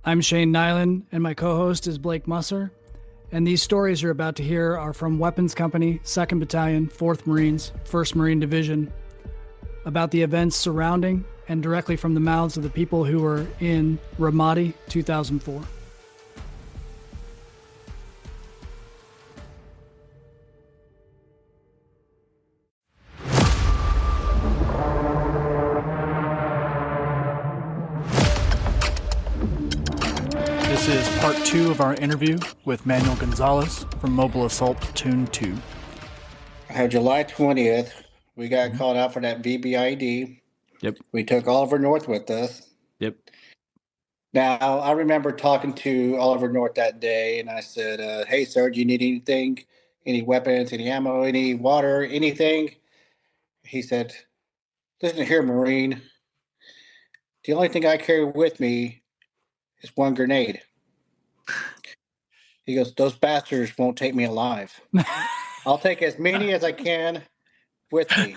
I'm Shane Nyland, and my co-host is Blake Musser. And these stories you're about to hear are from Weapons Company, 2nd Battalion, 4th Marines, 1st Marine Division, about the events surrounding and directly from the mouths of the people who were in Ramadi, 2004. This is part 2 of our interview with Manuel Gonzalez from Mobile Assault Platoon 2. July 20th, we got called out for that VBIED. Yep. We took Oliver North with us. Yep. Now, I remember talking to Oliver North that day, and I said, hey, sir, do you need anything? Any weapons, any ammo, any water, anything? He said, listen here, Marine. The only thing I carry with me is one grenade. He goes, those bastards won't take me alive. I'll take as many as I can with me.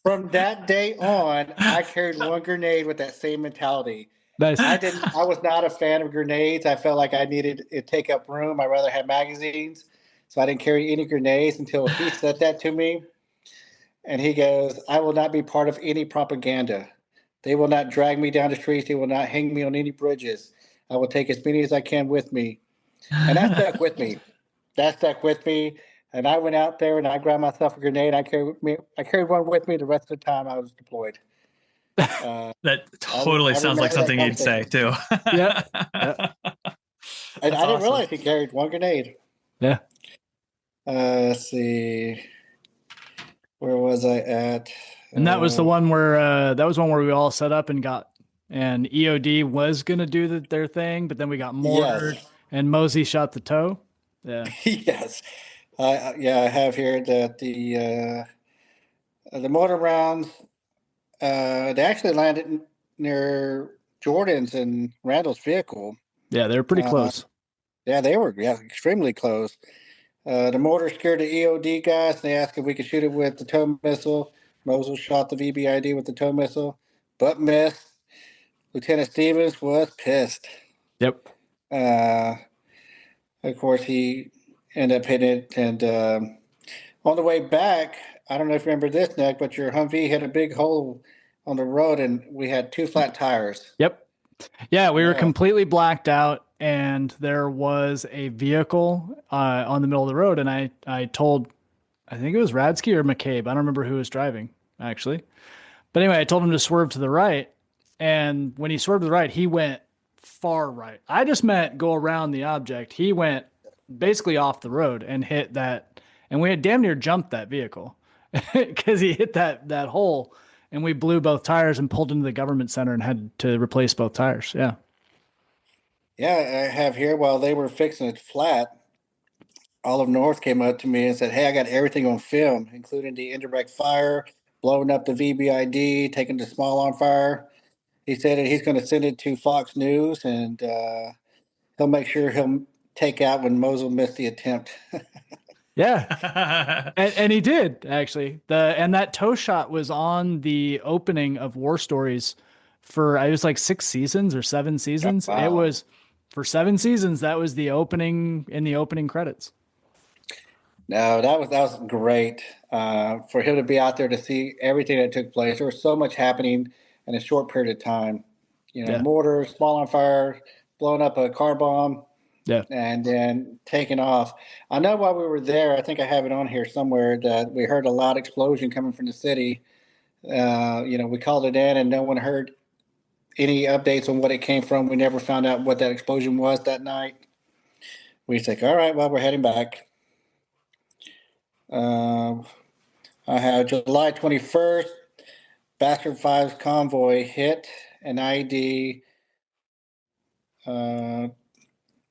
From that day on, I carried one grenade with that same mentality. Nice. I was not a fan of grenades. I felt like I needed to take up room. I'd rather have magazines. So I didn't carry any grenades until he said that to me. And he goes, I will not be part of any propaganda. They will not drag me down the streets. They will not hang me on any bridges. I will take as many as I can with me. And that stuck with me. And I went out there and I grabbed myself a grenade. I carried one with me the rest of the time I was deployed. That totally sounds like something you'd say too. Yeah. I didn't realize he carried one grenade. Yeah. Let's see. Where was I at? And that was the one where we all set up and EOD was going to do their thing, but then we got mortared and Mosey shot the toe. Yeah. Yes. I have here that the mortar rounds, they actually landed near Jordan's and Randall's vehicle. Yeah, they were pretty close. Yeah, they were extremely close. The mortar scared the EOD guys. They asked if we could shoot it with the tow missile. Moses shot the VBIED with the tow missile, but missed. Lieutenant Stevens was pissed. Yep. Of course, he ended up hitting it. And on the way back, I don't know if you remember this, Nick, but your Humvee had a big hole on the road, and we had 2 flat tires. Yep. Yeah, we were completely blacked out, and there was a vehicle on the middle of the road, and I told, I think it was Radsky or McCabe. I don't remember who was driving, actually. But anyway, I told him to swerve to the right, and when he swerved to the right, he went far right. I just meant go around the object. He went basically off the road and hit that, and we had damn near jumped that vehicle because he hit that hole, and we blew both tires and pulled into the government center and had to replace both tires. Yeah. Yeah, I have here while they were fixing it flat, Olive North came up to me and said, hey, I got everything on film, including the indirect fire, blowing up the VBIED, taking the small arm fire. He said that he's going to send it to Fox News, and he'll make sure he'll take out when Mosul missed the attempt. Yeah. and he did, actually. And that toe shot was on the opening of War Stories for, it was like 6 seasons or 7 seasons. Wow. It was for 7 seasons. That was the opening in the opening credits. No, that was great for him to be out there to see everything that took place. There was so much happening in a short period of time. Mortar, small on fire, blowing up a car bomb, and then taking off. I know while we were there, I think I have it on here somewhere, that we heard a loud explosion coming from the city. We called it in, and no one heard any updates on what it came from. We never found out what that explosion was that night. We said, all right, well, we're heading back. I have July 21st, Bastard 5's convoy hit an IED.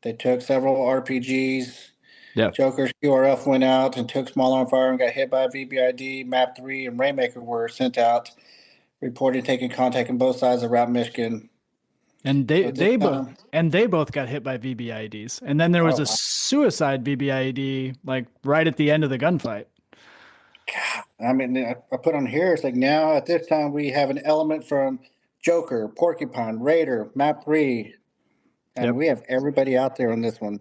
They took several RPGs. Yeah. Joker's QRF went out and took small arm fire and got hit by a VBIED. Map 3 and Rainmaker were sent out, reported taking contact on both sides of Route Michigan. And they both got hit by VBIEDs. And then there was a suicide VBIED like right at the end of the gunfight. God, I mean, I put on here, it's like now at this time we have an element from Joker, Porcupine, Raider, Map 3. And we have everybody out there on this one.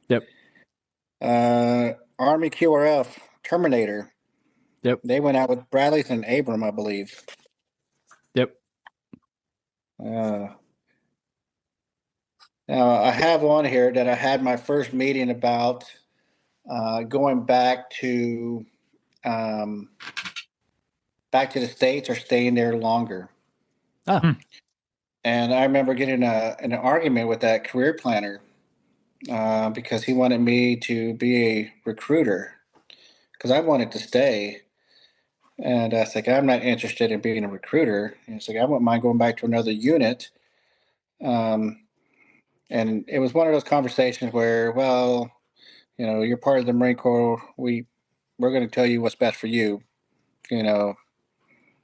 Yep. Army QRF, Terminator. Yep. They went out with Bradley's and Abram, I believe. Yep. Now, I have on here that I had my first meeting about going back to the States or staying there longer. And I remember getting an argument with that career planner because he wanted me to be a recruiter because I wanted to stay. And I was like, I'm not interested in being a recruiter. And it's like, I wouldn't mind going back to another unit. And it was one of those conversations where, well, you know, you're part of the Marine Corps. We're going to tell you what's best for you. You know,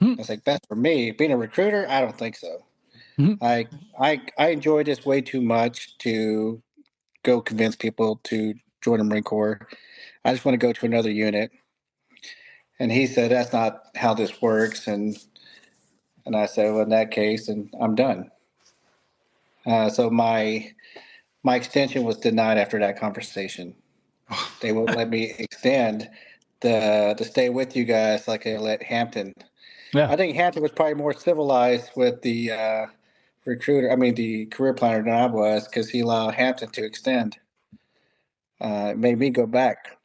it's like, best for me. Being a recruiter, I don't think so. I enjoy this way too much to go convince people to join the Marine Corps. I just want to go to another unit. And he said, that's not how this works. And I said, well, in that case, and I'm done. So my extension was denied after that conversation. They won't let me extend to stay with you guys like they let Hampton. Yeah. I think Hampton was probably more civilized with the the career planner than I was because he allowed Hampton to extend. It made me go back.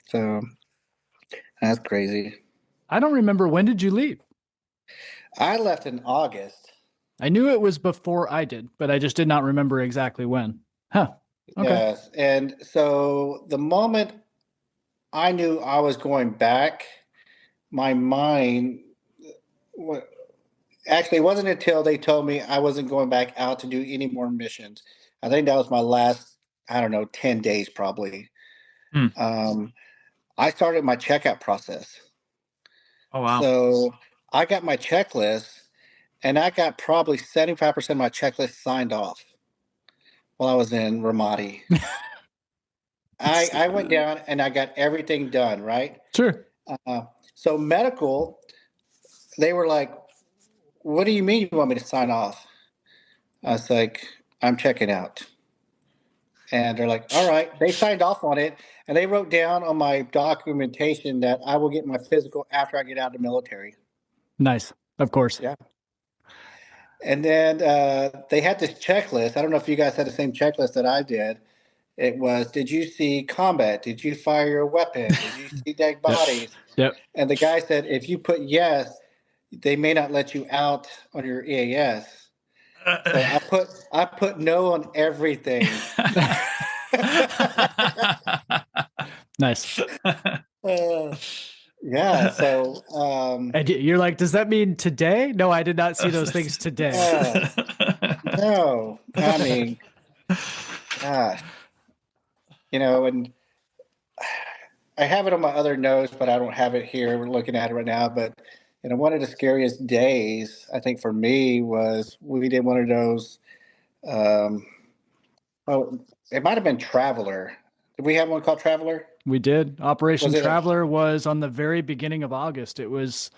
So that's crazy. I don't remember. When did you leave? I left in August. I knew it was before I did, but I just did not remember exactly when. Huh. Okay. Yes. And so the moment I knew I was going back, my mind actually, it wasn't until they told me I wasn't going back out to do any more missions. I think that was my last, 10 days probably. I started my checkout process. Oh, wow. So I got my checklist, and I got probably 75% of my checklist signed off while I was in Ramadi. I went down and I got everything done, right? Sure. So medical, they were like, what do you mean you want me to sign off? I was like, I'm checking out. And they're like, all right. They signed off on it. And they wrote down on my documentation that I will get my physical after I get out of the military. Nice. Of course. Yeah. And then they had this checklist. I don't know if you guys had the same checklist that I did. It was, did you see combat? Did you fire your weapon? Did you see dead bodies? Yep. And the guy said, if you put yes, they may not let you out on your EAS. So I put no on everything. Nice. Yeah. So and you're like, does that mean today? No, I did not see those things today. No. I mean, gosh. And I have it on my other notes, but I don't have it here. We're looking at it right now. But one of the scariest days, I think, for me was we did one of those. It might have been Traveler. Did we have one called Traveler? We did. Operation Traveler was on the very beginning of August. It was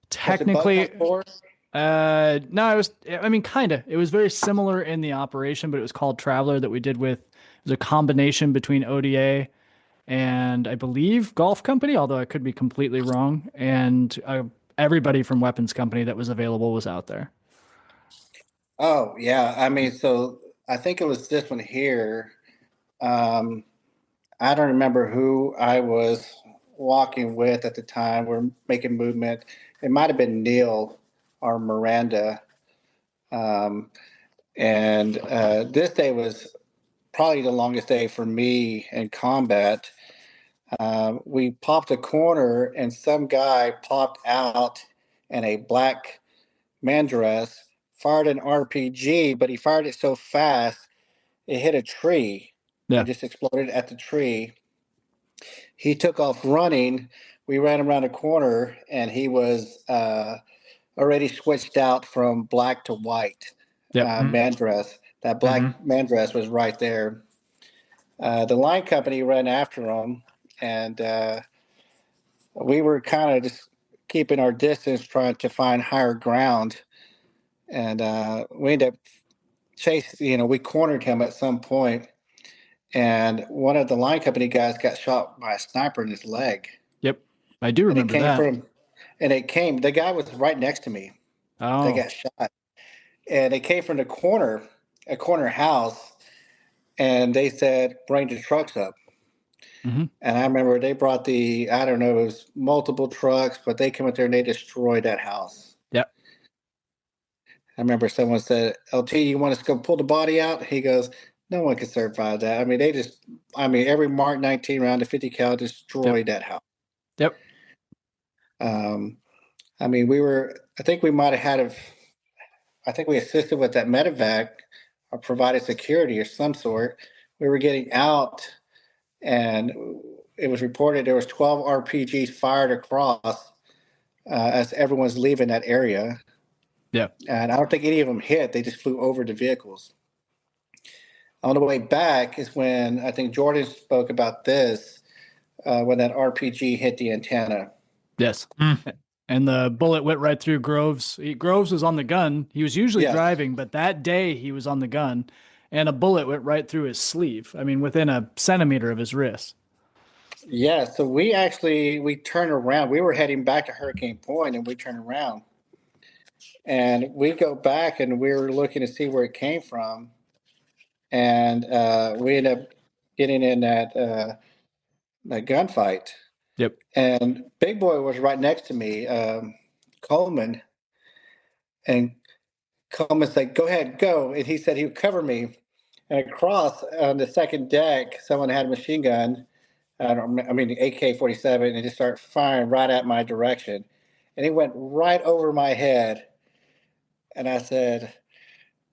technically. Was it no, it was. I mean, kind of. It was very similar in the operation, but it was called Traveler that we did with. It was a combination between ODA and I believe Golf Company, although I could be completely wrong. And everybody from Weapons Company that was available was out there. Oh, yeah. I mean, so I think it was this one here. I don't remember who I was walking with at the time. We're making movement. It might have been Neil or Miranda. And this day was probably the longest day for me in combat. We popped a corner and some guy popped out in a black man dress, fired an RPG, but he fired it so fast it hit a tree and just exploded at the tree. He took off running. We ran around a corner and he was already switched out from black to white man dress. That black man dress was right there. The line company ran after him, and we were kind of just keeping our distance, trying to find higher ground. And we ended up chasing, we cornered him at some point, and one of the line company guys got shot by a sniper in his leg. Yep. I do remember that. The guy was right next to me. Oh. They got shot. And it came from a corner house, and they said, bring the trucks up. Mm-hmm. And I remember they brought it was multiple trucks, but they came up there and they destroyed that house. Yep. I remember someone said, LT, you want us to go pull the body out? He goes, no one can survive that. I mean, every Mark 19 round, the 50 cal destroyed that house. Yep. I mean, I think we assisted with that medevac or provided security of some sort. We were getting out, and it was reported there was 12 RPGs fired across as everyone's leaving that area. Yeah. And I don't think any of them hit. They just flew over the vehicles. On the way back is when I think Jordan spoke about this, when that RPG hit the antenna. Yes. And the bullet went right through Groves. Groves was on the gun. He was usually driving, but that day he was on the gun, and a bullet went right through his sleeve. I mean, within a centimeter of his wrist. Yeah, so we turned around. We were heading back to Hurricane Point, and we turned around. And we go back, and we were looking to see where it came from. And we ended up getting in that gunfight. Yep. And Big Boy was right next to me, Coleman. And Coleman said, go ahead, go. And he said he would cover me. And across on the second deck, someone had a machine gun. The AK-47, and just started firing right at my direction. And it went right over my head. And I said,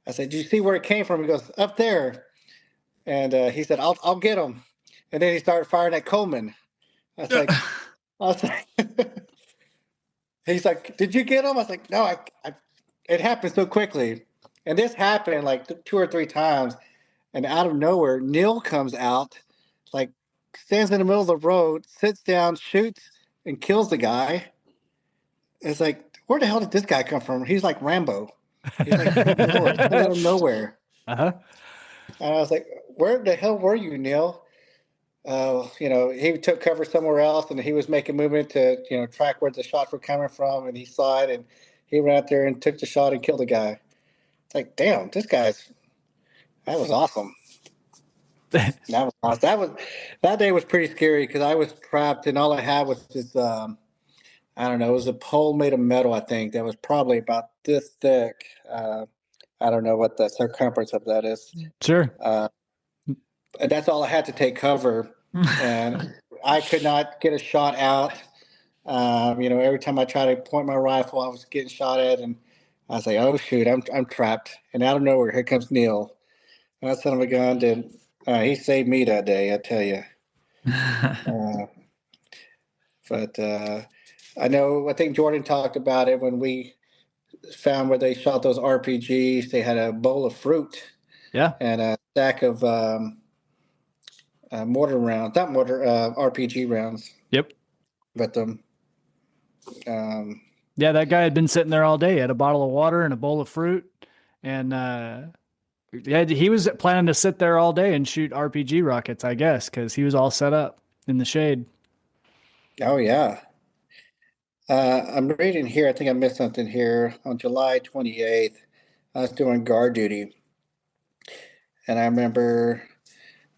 do you see where it came from? He goes, up there. And he said, I'll get him. And then he started firing at Coleman. I was like, he's like, did you get him? I was like, no, it happened so quickly. And this happened like 2 or 3 times. And out of nowhere, Neil comes out, like, stands in the middle of the road, sits down, shoots, and kills the guy. It's like, where the hell did this guy come from? He's like Rambo. He's like out of nowhere. Uh-huh. And I was like, where the hell were you, Neil? He took cover somewhere else, and he was making movement to, track where the shots were coming from, and he saw it, and he ran out there and took the shot and killed the guy. It's like, damn, that was awesome. That was awesome. That day was pretty scary because I was trapped, and all I had was this, it was a pole made of metal, I think, that was probably about this thick. I don't know what the circumference of that is. Sure. And that's all I had to take cover. And I could not get a shot out. Every time I tried to point my rifle, I was getting shot at, and I was like, oh, shoot, I'm trapped. And out of nowhere, here comes Neil. And that son of a gun he saved me that day, I tell you. But I think Jordan talked about it when we found where they shot those RPGs. They had a bowl of fruit. Yeah. And a stack of mortar rounds, not mortar, RPG rounds. Yep. But that guy had been sitting there all day. He had a bottle of water and a bowl of fruit. And he was planning to sit there all day and shoot RPG rockets, I guess, because he was all set up in the shade. Oh, yeah. I'm reading here. I think I missed something here. On July 28th, I was doing guard duty. And I remember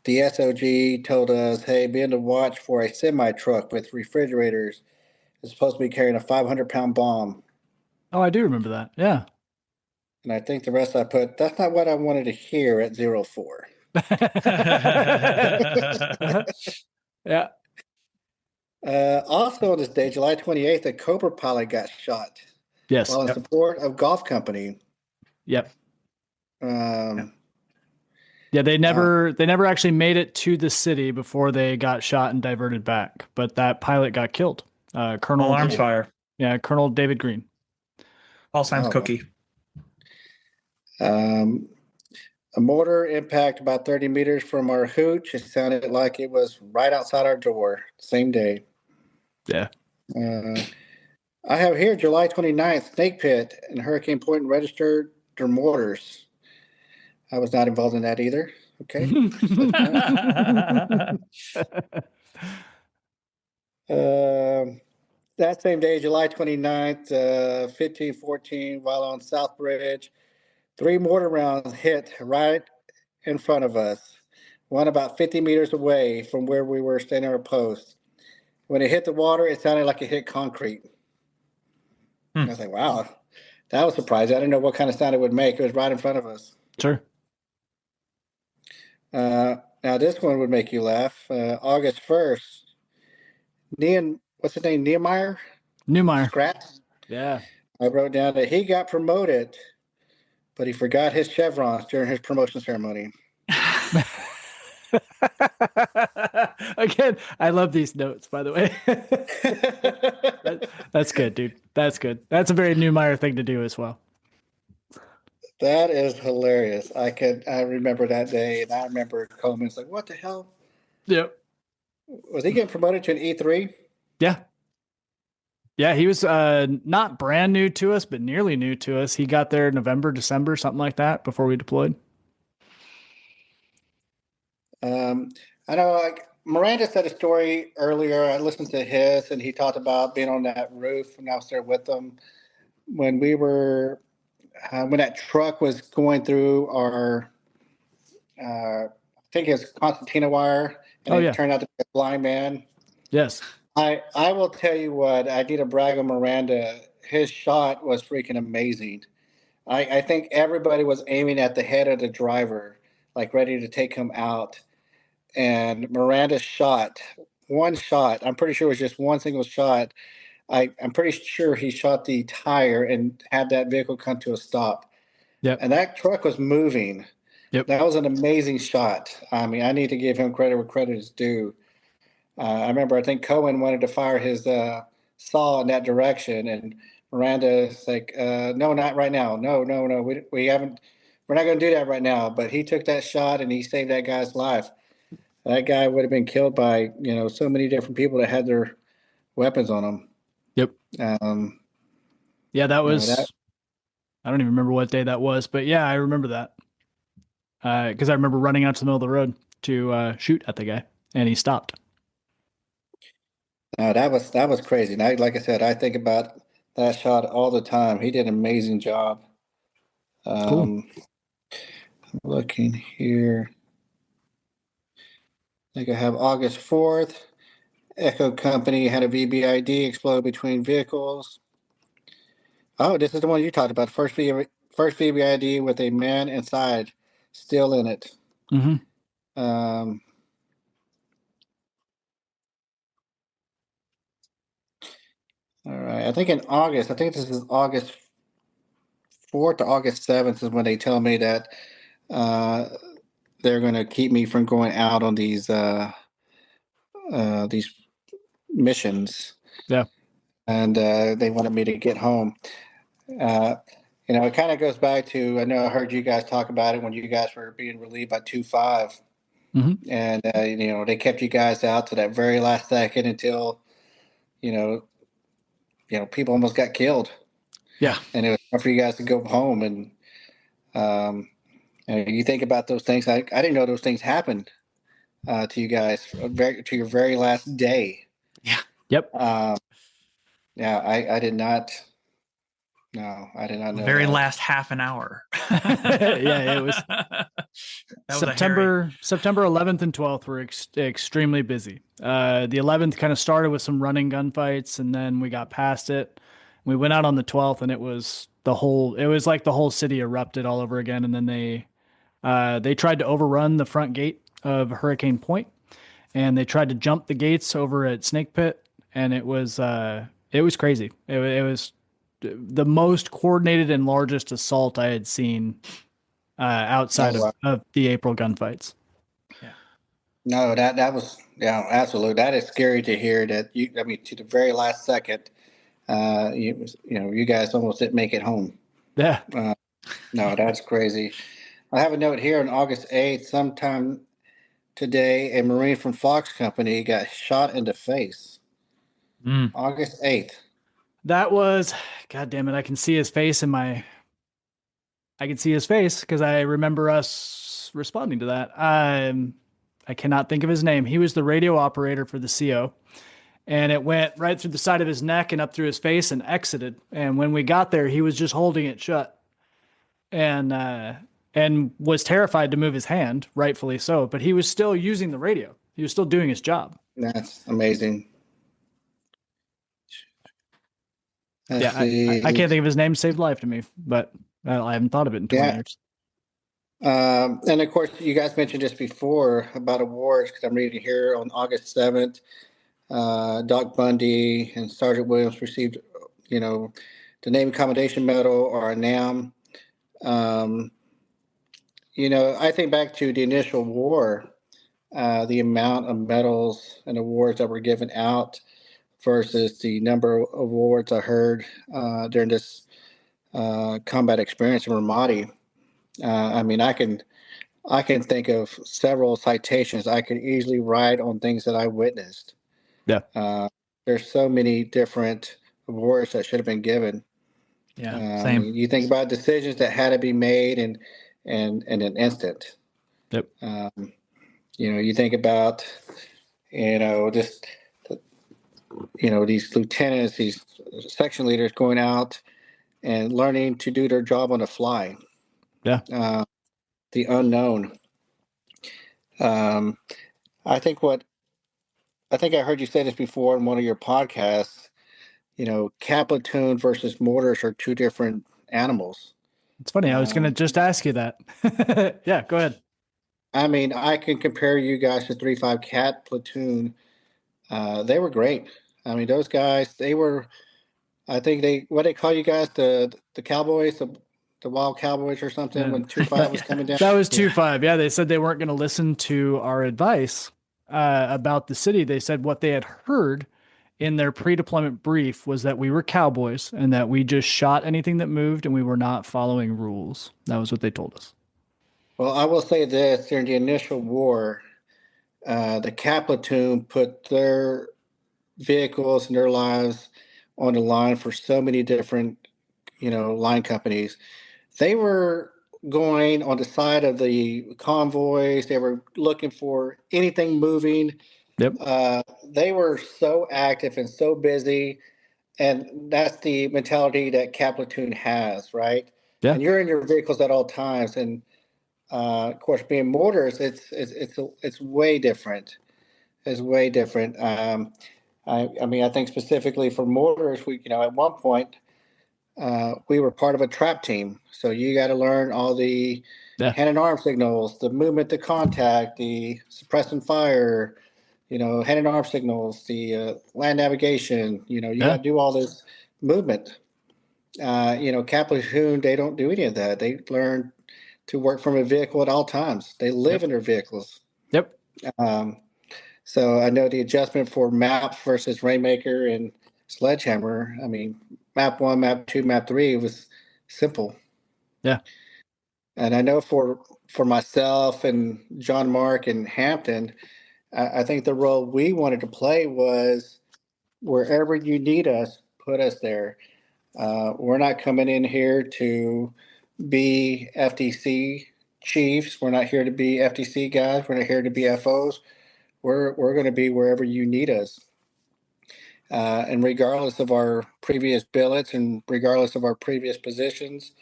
the SOG told us, hey, be on the watch for a semi-truck with refrigerators. It's supposed to be carrying a 500-pound bomb. Oh, I do remember that. Yeah. And I think the rest I put, that's not what I wanted to hear at 04. Yeah. Also on this day, July 28th, a Cobra pilot got shot. Yes. While in support of golf company. Yep. They never actually made it to the city before they got shot and diverted back. But that pilot got killed. Colonel arms fire. Yeah, Colonel David Green. All signs cookie. A mortar impact about 30 meters from our hooch. It sounded like it was right outside our door. Same day. Yeah. I have here July 29th, Snake Pit and Hurricane Point registered their mortars. I was not involved in that either. Okay. That same day, July 29th, 1514, while on South Bridge, 3 mortar rounds hit right in front of us, one about 50 meters away from where we were standing our post. When it hit the water, it sounded like it hit concrete. I was like, wow, that was surprising. I didn't know what kind of sound it would make. It was right in front of us. Sure. Now, this one would make you laugh. August 1st, what's his name? Nehemiah? Scratch? Yeah. I wrote down that he got promoted, but he forgot his chevrons during his promotion ceremony. Again, I love these notes, by the way. That's good, dude. That's good. That's a very Nehemiah thing to do as well. That is hilarious. I remember that day, and I remember Coleman's like, what the hell? Yep. Was he getting promoted to an E3? Yeah. Yeah, he was not brand new to us, but nearly new to us. He got there November, December, something like that before we deployed. I know, like Miranda said a story earlier. I listened to his, and he talked about being on that roof, and I was there with them when we were when that truck was going through our, I think it's Constantina wire, and it turned out to be a blind man. Yes. I will tell you what, I need to brag on Miranda. His shot was freaking amazing. I think everybody was aiming at the head of the driver, like ready to take him out. And Miranda shot one shot. I'm pretty sure it was just one single shot. I'm pretty sure he shot the tire and had that vehicle come to a stop. Yep. And that truck was moving. Yep. That was an amazing shot. I mean, I need to give him credit where credit is due. I remember, I think Cohen wanted to fire his saw in that direction, and Miranda's like, "No, not right now. No, no, no. We haven't. We're not going to do that right now." But he took that shot and he saved that guy's life. That guy would have been killed by so many different people that had their weapons on them. Yep. Yeah, that was. I don't even remember what day that was, but yeah, I remember that because I remember running out to the middle of the road to shoot at the guy, and he stopped. No, that was crazy. And like I said, I think about that shot all the time. He did an amazing job. Cool. Looking here. I think I have August 4th. Echo Company had a VBIED explode between vehicles. Oh, this is the one you talked about. First VBIED with a man inside, still in it. Mm-hmm. All right. I think in August, I think this is August 4th to August 7th is when they tell me that they're going to keep me from going out on these missions. Yeah. And they wanted me to get home. It kind of goes back to, I know I heard you guys talk about it when you guys were being relieved by 2-5. Mm-hmm. And, they kept you guys out to that very last second until, people almost got killed. Yeah. And it was time for you guys to go home. And you think about those things. I didn't know those things happened to you guys to your very last day. Yeah. Yep. Yeah, I did not. No, I did not know. Very last half an hour. Yeah, it was. September 11th and 12th were extremely busy. The 11th kind of started with some running gunfights, and then we got past it. We went out on the 12th, and it was like the whole city erupted all over again. And then they tried to overrun the front gate of Hurricane Point, and they tried to jump the gates over at Snake Pit, and it was crazy. It was the most coordinated and largest assault I had seen outside of the April gunfights. Yeah. No, that was, absolutely. That is scary to hear that to the very last second, you guys almost didn't make it home. Yeah. No, that's crazy. I have a note here on August 8th, sometime today, a Marine from Fox Company got shot in the face. August 8th. That was, God damn it, I can see his face I can see his face because I remember us responding to that. I cannot think of his name. He was the radio operator for the CO, and it went right through the side of his neck and up through his face and exited. And when we got there, he was just holding it shut and was terrified to move his hand, rightfully so. But he was still using the radio. He was still doing his job. That's amazing. Yeah, I can't think of his name. Saved life to me, but I haven't thought of it in 20 years. And of course, you guys mentioned just before about awards, because I'm reading here on August 7th, Doc Bundy and Sergeant Williams received, the Navy Commendation Medal or a NAM. I think back to the initial war, the amount of medals and awards that were given out versus the number of awards I heard during this combat experience in Ramadi. I can think of several citations I could easily write on things that I witnessed. Yeah. There's so many different awards that should have been given. Yeah. Same. You think about decisions that had to be made in an instant. Yep. You think about, just, these lieutenants, these section leaders going out and learning to do their job on the fly. Yeah. The unknown. I think I heard you say this before in one of your podcasts, cap platoon versus mortars are two different animals. It's funny. I was going to just ask you that. Yeah, go ahead. I can compare you guys to 3-5 cat platoon. They were great. Those guys, they were, I think what they call you guys, the Cowboys, the Wild Cowboys or something, when 2-5 was coming down. That was 2-5. Yeah, they said they weren't going to listen to our advice about the city. They said what they had heard in their pre-deployment brief was that we were cowboys and that we just shot anything that moved and we were not following rules. That was what they told us. Well, I will say this: during the initial war, the cap platoon put their vehicles and their lives on the line for so many different, line companies. They were going on the side of the convoys. They were looking for anything moving. Yep. They were so active and so busy, and that's the mentality that cap platoon has, right? Yeah. And you're in your vehicles at all times, and of course, being mortars, it's way different. It's way different. I think specifically for mortars, we at one point we were part of a trap team, so you got to learn all the hand and arm signals, the movement to contact, the suppress and fire, hand and arm signals, the land navigation. You got to do all this movement. Cap platoon, they don't do any of that. They learn to work from a vehicle at all times. They live in their vehicles. Yep. So I know the adjustment for map versus Rainmaker and Sledgehammer. Map 1, map 2, map 3 was simple. Yeah. And I know for myself and John Mark and Hampton, I think the role we wanted to play was wherever you need us, put us there. We're not coming in here to be FDC chiefs. We're not here to be FDC guys. We're not here to be FOs. We're going to be wherever you need us. And regardless of our previous billets and regardless of our previous positions,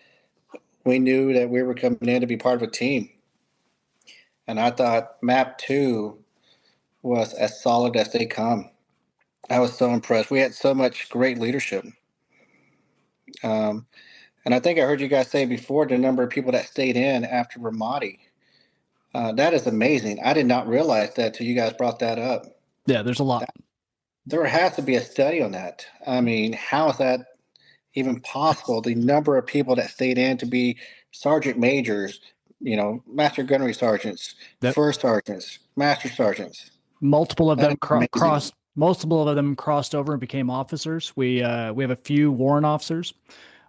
we knew that we were coming in to be part of a team. And I thought map 2 was as solid as they come. I was so impressed. We had so much great leadership. And I think I heard you guys say before the number of people that stayed in after Ramadi. That is amazing. I did not realize that till you guys brought that up. Yeah, there's a lot. There has to be a study on that. How is that even possible? The number of people that stayed in to be sergeant majors, master gunnery sergeants, first sergeants, master sergeants. Multiple of them crossed over and became officers. We have a few warrant officers.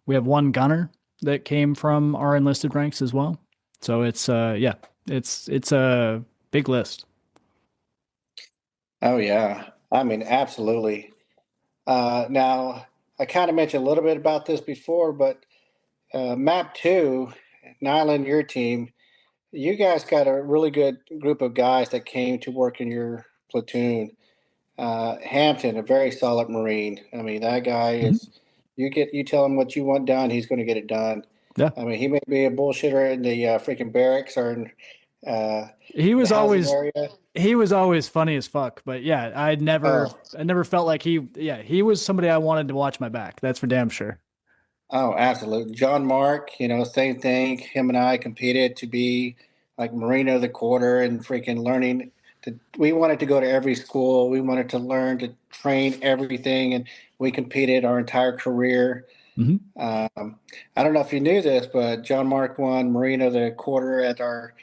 We have one gunner that came from our enlisted ranks as well. So it's a big list. Oh yeah. Absolutely. Now, I kind of mentioned a little bit about this before, but Map 2, Nyland, your team, you guys got a really good group of guys that came to work in your platoon. Hampton, a very solid Marine. I mean, that guy is. You tell him what you want done, he's going to get it done. Yeah. I mean, he may be a bullshitter in the freaking barracks or in he was the housing always area. he was always funny as fuck. But yeah, I never felt like he was somebody I wanted to watch my back. That's for damn sure. Oh, absolutely. John Mark, same thing. Him and I competed to be like Marine of the Quarter and freaking learning. We wanted to go to every school. We wanted to learn to train everything, and we competed our entire career. I don't know if you knew this, but John Mark won Marine of the Quarter at our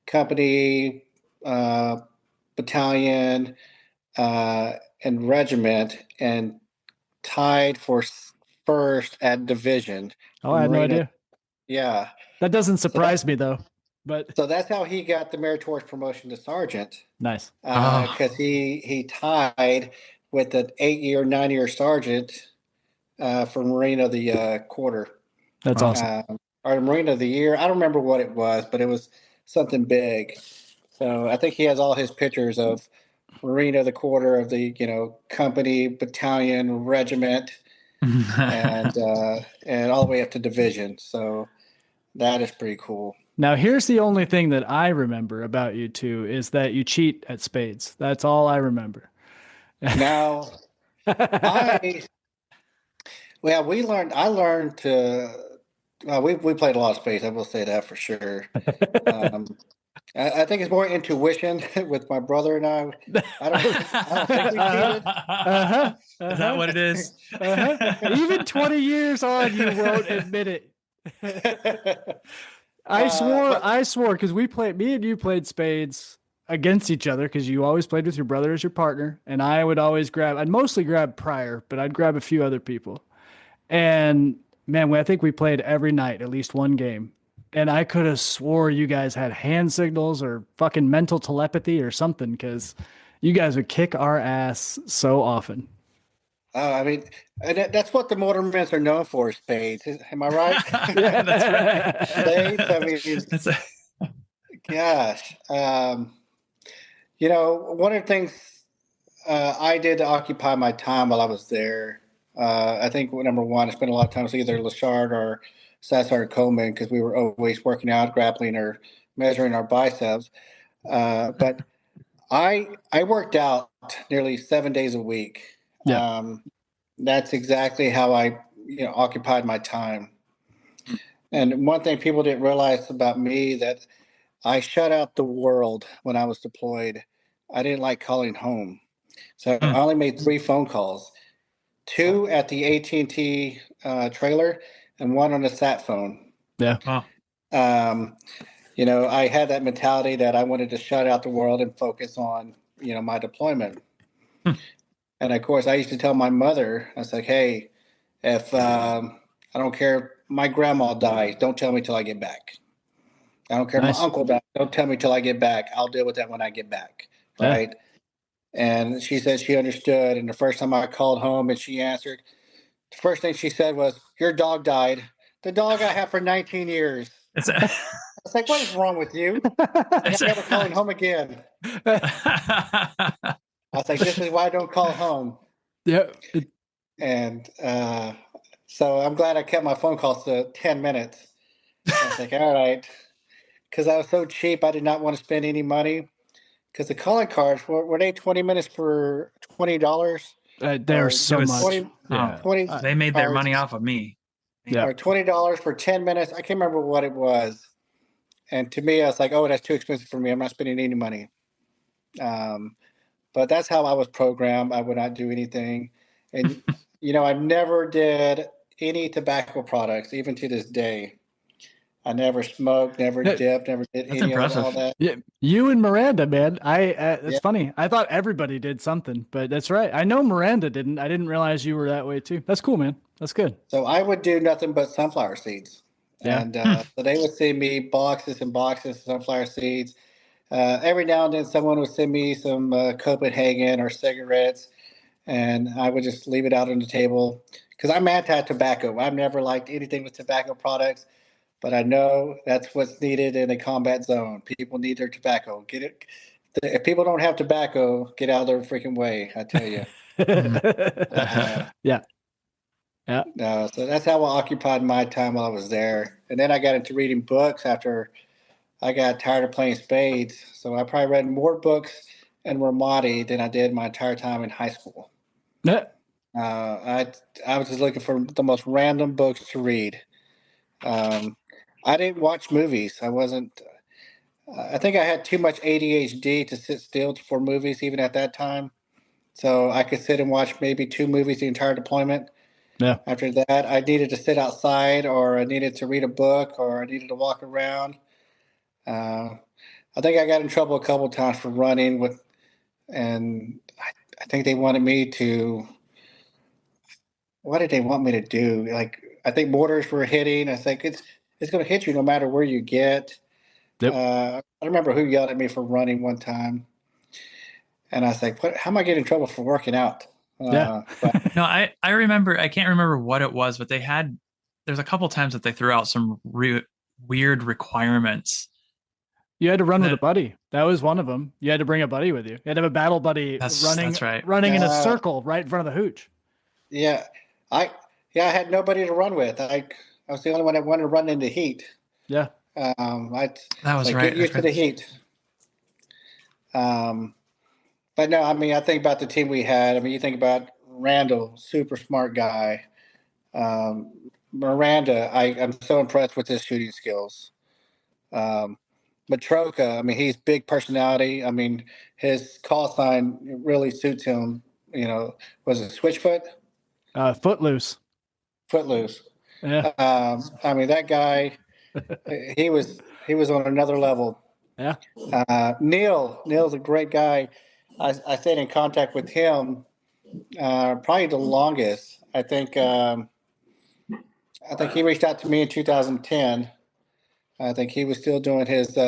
company, battalion, and regiment, and tied for first at division. Oh, I had no idea. Yeah. That doesn't surprise me though. But so that's how he got the meritorious promotion to sergeant. Nice. Because he tied with an 8-year, 9-year sergeant for Marine of the Quarter. That's awesome. Or Marine of the Year. I don't remember what it was, but it was something big. So I think he has all his pictures of Marine of the Quarter of the company, battalion, regiment, and all the way up to division. So that is pretty cool. Now, here's the only thing that I remember about you two is that you cheat at spades. That's all I remember. Now, I learned to. We played a lot of spades. I will say that for sure. I think it's more intuition with my brother and I. I don't think we cheated. Is that what it is? Even 20 years on, you won't admit it. I swore, because me and you played spades against each other because you always played with your brother as your partner. And I'd mostly grab Pryor, but I'd grab a few other people. And man, I think we played every night, at least one game. And I could have swore you guys had hand signals or fucking mental telepathy or something because you guys would kick our ass so often. I mean, that's what the mortarmen are known for, spades. Am I right? Yeah, that's right. Spades, I mean, gosh. One of the things I did to occupy my time while I was there, I think number one, I spent a lot of time with either Lachard or Sassar Coleman because we were always working out, grappling, or measuring our biceps. But I worked out nearly 7 days a week. Yeah. That's exactly how I occupied my time. And one thing people didn't realize about me that I shut out the world when I was deployed. I didn't like calling home. So I only made 3 phone calls, 2 at the AT&T trailer and 1 on a sat phone. Yeah. Wow. I had that mentality that I wanted to shut out the world and focus on, my deployment. And of course, I used to tell my mother, I was like, hey, if I don't care if my grandma dies, don't tell me till I get back. I don't care if my uncle dies, don't tell me till I get back. I'll deal with that when I get back. Right. Yeah. And she said she understood. And the first time I called home and she answered, the first thing she said was, your dog died. The dog I have for 19 years. I was like, what is wrong with you? I'm never calling home again. I was like, this is why I don't call home. Yeah. And so I'm glad I kept my phone calls to 10 minutes. I was like, all right. Because I was so cheap, I did not want to spend any money. Because the calling cards, were they 20 minutes for $20? They're so much. 20, they made their money off of me. Yeah. Or $20 for 10 minutes. I can't remember what it was. And to me, I was like, oh, that's too expensive for me. I'm not spending any money. But that's how I was programmed. I would not do anything. And, I never did any tobacco products, even to this day. I never smoked, never dipped, never did any of all that. Yeah, you and Miranda, man. That's funny. I thought everybody did something, but that's right. I know Miranda didn't. I didn't realize you were that way too. That's cool, man. That's good. So I would do nothing but sunflower seeds. Yeah. And so they would send me boxes and boxes of sunflower seeds. Every now and then someone would send me some Copenhagen or cigarettes, and I would just leave it out on the table because I'm anti-tobacco. I've never liked anything with tobacco products, but I know that's what's needed in a combat zone. People need their tobacco. Get it. If people don't have tobacco, get out of their freaking way. I tell you. Yeah. Yeah. No, so that's how I occupied my time while I was there. And then I got into reading books after I got tired of playing spades. So I probably read more books in Ramadi than I did my entire time in high school. Yeah. I was just looking for the most random books to read. I didn't watch movies. I wasn't. I think I had too much ADHD to sit still for movies, even at that time. So I could sit and watch maybe 2 movies the entire deployment. Yeah. After that, I needed to sit outside, or I needed to read a book, or I needed to walk around. I think I got in trouble a couple of times for running with, and I think they wanted me to. What did they want me to do? Like, I think mortars were hitting. I think it's going to hit you no matter where you get. Yep. I remember who yelled at me for running one time, and I was like, "What? How am I getting in trouble for working out?" Yeah. But No, I remember, I can't remember what it was, but there's a couple times that they threw out some weird requirements. You had to run with a buddy. That was one of them. You had to bring a buddy with you. You had to have a battle buddy That's right. running in a circle right in front of the hooch. Yeah, I had nobody to run with. I was the only one that wanted to run in the heat. Yeah. That was like, right. Get used to the heat. But no, I mean, I think about the team we had. I mean, you think about Randall, super smart guy. Miranda, I'm so impressed with his shooting skills. Matroka, I mean, he's big personality. I mean, his call sign really suits him. You know, was it Switchfoot? Footloose. Footloose. Yeah. I mean, that guy, he was on another level. Yeah. Neil's a great guy. I stayed in contact with him probably the longest. I think he reached out to me in 2010. I think he was still doing his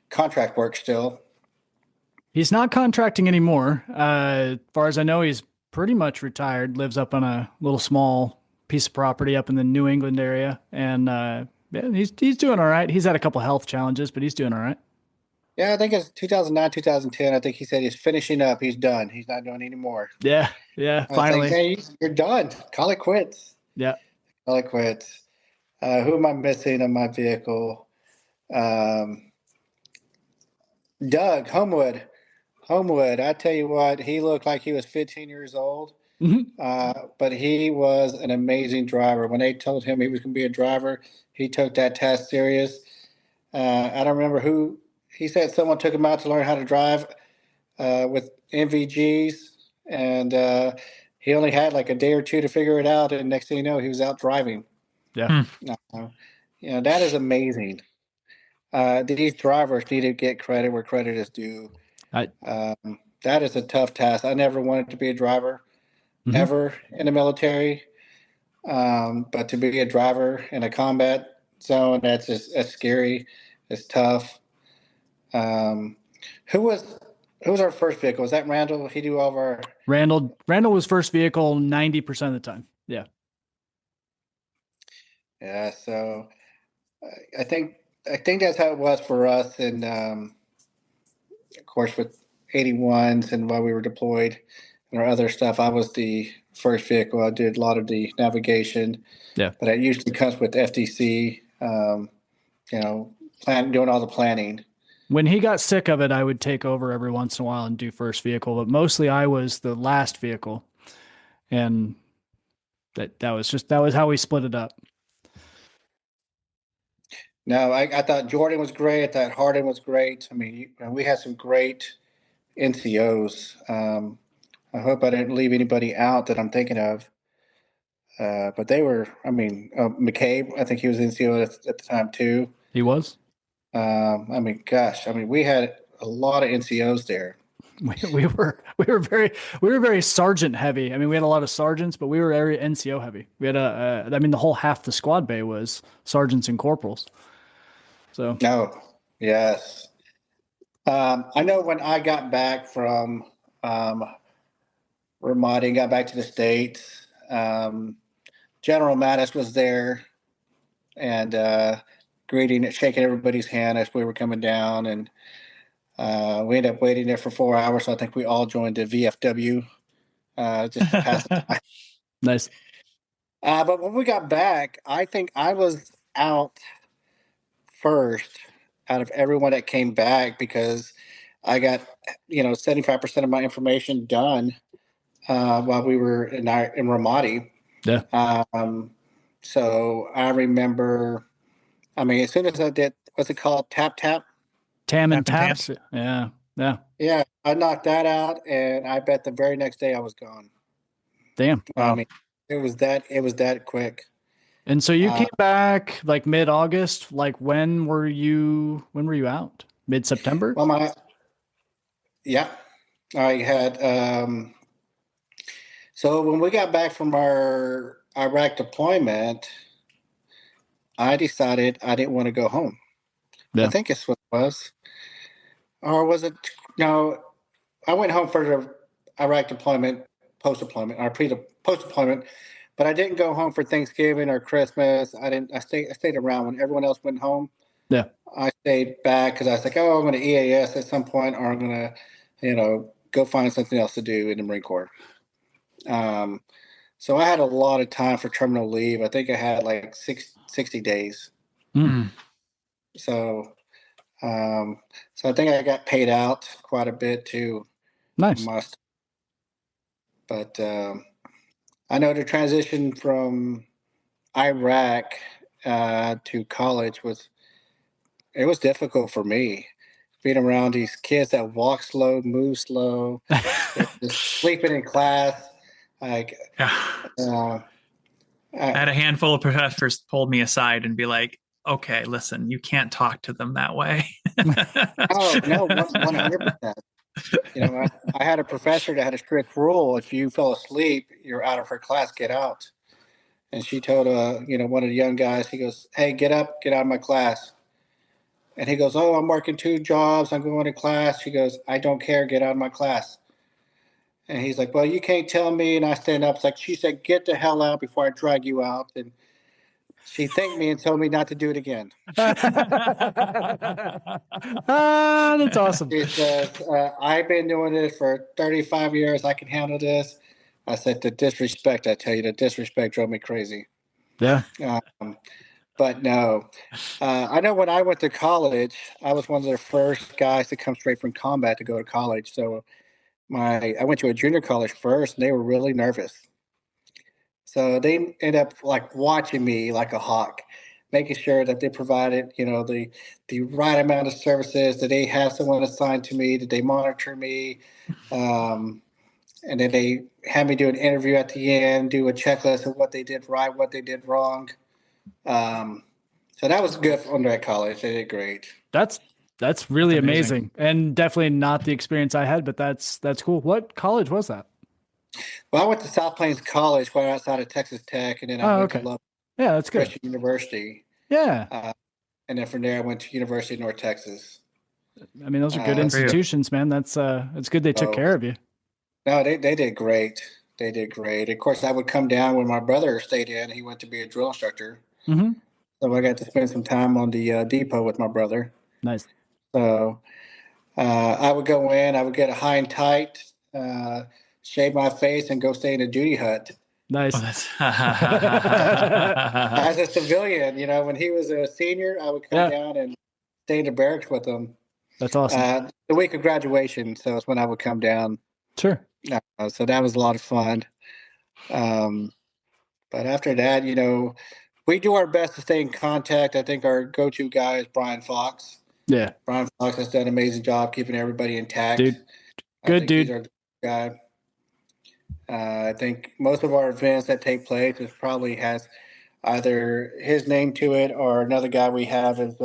contract work still. He's not contracting anymore. As far as I know, he's pretty much retired. Lives up on a little small piece of property up in the New England area, and yeah, he's doing all right. He's had a couple health challenges, but he's doing all right. Yeah, I think it's 2009, 2010. I think he said he's finishing up. He's done. He's not doing any more. Yeah. Yeah. Finally. Like, hey, you're done. Call it quits. Yeah. Call it quits. Who am I missing in my vehicle? Doug Homewood. I tell you what, he looked like he was 15 years old. Mm-hmm. But he was an amazing driver. When they told him he was going to be a driver, he took that task serious. I don't remember who. He said someone took him out to learn how to drive with NVGs, and he only had like a day or two to figure it out. And next thing you know, he was out driving. Yeah. You know, that is amazing. These drivers need to get credit where credit is due. That is a tough task. I never wanted to be a driver ever in the military, but to be a driver in a combat zone, that's scary. It's tough. Who was our first vehicle? Was that Randall? He do all of our. Randall was first vehicle 90% of the time. Yeah. Yeah. So I think that's how it was for us, and of course with 81s and while we were deployed and our other stuff, I was the first vehicle. I did a lot of the navigation. Yeah. But it usually comes with FDC. You know, doing all the planning. When he got sick of it, I would take over every once in a while and do first vehicle, but mostly I was the last vehicle. And that was how we split it up. No, I thought Jordan was great. I thought Harden was great. I mean, we had some great NCOs. I hope I didn't leave anybody out that I'm thinking of. But they were, I mean, McCabe, I think he was NCO at the time too. He was? I mean, gosh, I mean, we had a lot of NCOs there. We were very sergeant heavy. I mean, we had a lot of sergeants, but we were very NCO heavy. We had I mean, the whole half the squad bay was sergeants and corporals. So. Oh, yes. I know when I got back from Ramadi and got back to the States, General Mattis was there and shaking everybody's hand as we were coming down. And we ended up waiting there for 4 hours. So I think we all joined the VFW just to pass the time. Nice. But when we got back, I think I was out first out of everyone that came back because I got 75% of my information done while we were in Ramadi. Yeah. So I remember, as soon as I did, what's it called? Tap. Tam and taps. Yeah. Yeah. Yeah. I knocked that out, and I bet the very next day I was gone. Damn. Wow. It was that quick. And so you came back like mid-August. Like when were you out? Mid-September? Well, I had, so when we got back from our Iraq deployment, I decided I didn't want to go home. Yeah. I think it's what it was. Or was it? No, I went home for the Iraq deployment, post-deployment, or post-deployment, but I didn't go home for Thanksgiving or Christmas. I stayed around when everyone else went home. Yeah. I stayed back because I was like, oh, I'm going to EAS at some point, or I'm going to, go find something else to do in the Marine Corps. So I had a lot of time for terminal leave. I think I had like 60 days. Mm. So I think I got paid out quite a bit too. Nice. But I know the transition from Iraq to college was difficult for me. Being around these kids that walk slow, move slow, just sleeping in class. I had a handful of professors pull me aside and be like, okay, listen, you can't talk to them that way. Oh, no, 100%. I had a professor that had a strict rule. If you fell asleep, you're out of her class, get out. And she told, one of the young guys, he goes, hey, get up, get out of my class. And he goes, oh, I'm working 2 jobs. I'm going to class. She goes, I don't care. Get out of my class. And he's like, well, you can't tell me. And I stand up. It's like, she said, get the hell out before I drag you out. And she thanked me and told me not to do it again. That's awesome. She says, I've been doing this for 35 years. I can handle this. I said, the disrespect, I tell you, the disrespect drove me crazy. Yeah. But no, I know when I went to college, I was one of the first guys to come straight from combat to go to college. So I went to a junior college first, and they were really nervous. So they ended up like watching me like a hawk, making sure that they provided, the right amount of services. Did they have someone assigned to me? Did they monitor me? And then they had me do an interview at the end, do a checklist of what they did right, what they did wrong. So that was good under at college. They did great. That's really amazing, and definitely not the experience I had, but that's cool. What college was that? Well, I went to South Plains College, right outside of Texas Tech, and then I went to Logbook that's good. Christian University. Yeah. And then from there, I went to University of North Texas. I mean, those are good institutions, man. It's good they took care of you. No, they did great. They did great. Of course, I would come down when my brother stayed in. He went to be a drill instructor. Mm-hmm. So I got to spend some time on the depot with my brother. Nice. So I would go in, I would get a high and tight, shave my face, and go stay in a duty hut. Nice. As a civilian, when he was a senior, I would come down and stay in the barracks with him. That's awesome. The week of graduation, so it's when I would come down. Sure. So that was a lot of fun. But after that, we do our best to stay in contact. I think our go-to guy is Brian Fox. Yeah. Brian Fox has done an amazing job keeping everybody intact. Dude. Good dude. He's our guy. I think most of our events that take place probably has either his name to it or another guy we have is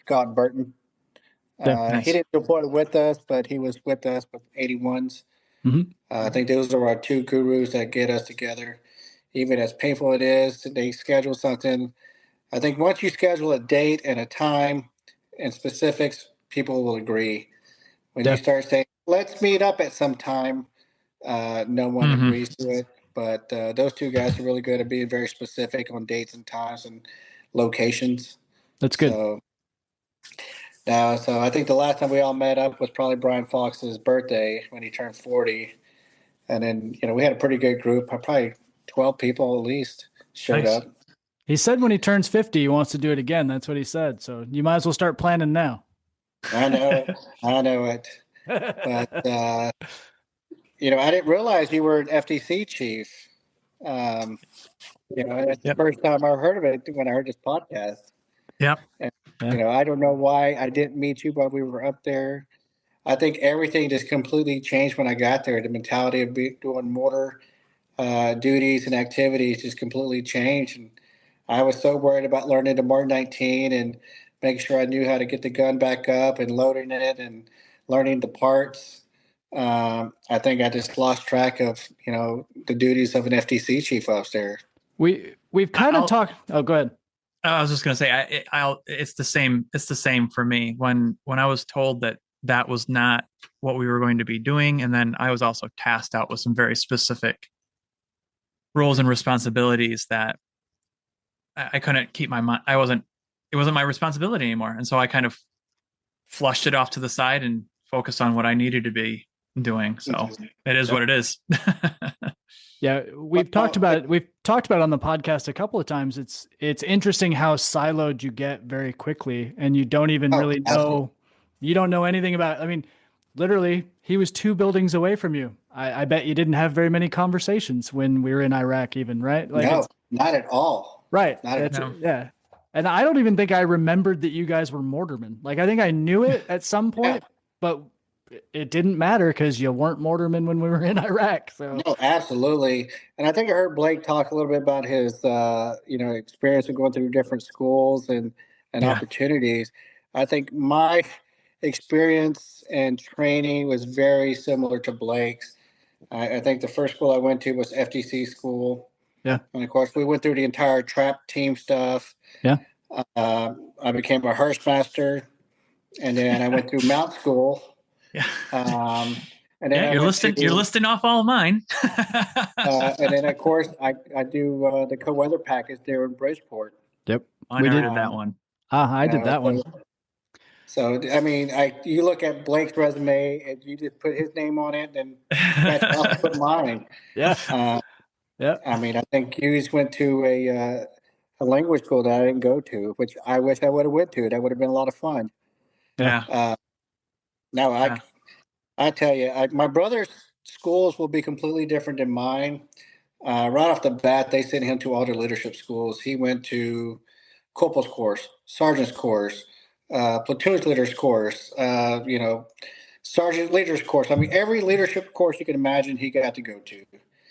Scott Burton. Nice. He didn't report with us, but he was with us with 81s. Mm-hmm. I think those are our 2 gurus that get us together. Even as painful it is, they schedule something. I think once you schedule a date and a time and specifics, people will agree. When you start saying, let's meet up at some time, no one agrees to it. but those two guys are really good at being very specific on dates and times and locations. That's good. So I think the last time we all met up was probably Brian Fox's birthday when he turned 40. And then, we had a pretty good group, probably 12 people at least showed up. He said when he turns 50, he wants to do it again. That's what he said. So you might as well start planning now. I know it. I know it. But, I didn't realize you were an FTC chief. That's the first time I heard of it when I heard this podcast. Yep. And, I don't know why I didn't meet you, but we were up there. I think everything just completely changed when I got there. The mentality of doing mortar duties and activities just completely changed. And I was so worried about learning the Mark 19 and making sure I knew how to get the gun back up and loading it and learning the parts. I think I just lost track of, the duties of an FTC chief upstairs. We've kind of talked. Oh, go ahead. I was just going to say, it's the same. It's the same for me. When I was told that was not what we were going to be doing, and then I was also tasked out with some very specific roles and responsibilities that I couldn't keep my mind. It wasn't my responsibility anymore, and so I kind of flushed it off to the side and focused on what I needed to be doing. So it is what it is. Yeah, we've talked about it. We've talked about it on the podcast a couple of times. It's interesting how siloed you get very quickly, and you don't even really know. Absolutely. You don't know anything about. I mean, literally, he was 2 buildings away from you. I bet you didn't have very many conversations when we were in Iraq, even, right? No, not at all. Right. Yeah. And I don't even think I remembered that you guys were mortarmen. Like, I think I knew it at some point, but it didn't matter because you weren't mortarmen when we were in Iraq. So no, absolutely. And I think I heard Blake talk a little bit about his, experience of going through different schools and opportunities. I think my experience and training was very similar to Blake's. I think the first school I went to was FTC school. Yeah. And of course, we went through the entire trap team stuff. Yeah. I became a hearse master, and then I went through mount school. Yeah. And then you're listing off all of mine. And then of course I do the co-weather package there in Bridgeport. Yep. We did that one. I did that one. So I mean, you look at Blake's resume and you just put his name on it, and that's put mine. Yeah. Yeah. I mean, I think you just went to a language school that I didn't go to, which I wish I would have went to. That would have been a lot of fun. Yeah. I tell you, my brother's schools will be completely different than mine. Right off the bat, they sent him to all the leadership schools. He went to corporal's course, sergeant's course, platoon's leader's course, sergeant leader's course. I mean, every leadership course you can imagine he got to go to.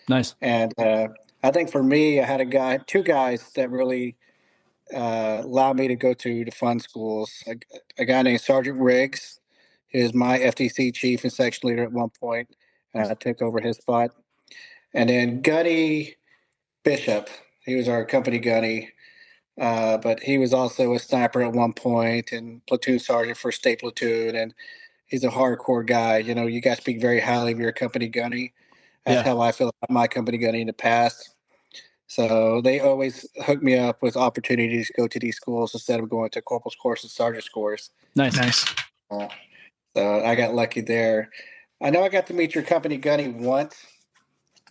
Nice. And I think for me, I had 2 guys that really allowed me to go to the fun schools. A guy named Sergeant Riggs. He was my FTC chief and section leader at one point, and I took over his spot. And then Gunny Bishop, he was our company gunny, but he was also a sniper at one point and platoon sergeant for state platoon, and he's a hardcore guy. You guys speak very highly of your company gunny. That's how I feel about my company gunny in the past. So they always hook me up with opportunities to go to these schools instead of going to corporal's course and sergeant's course. Nice. So I got lucky there. I know I got to meet your company gunny once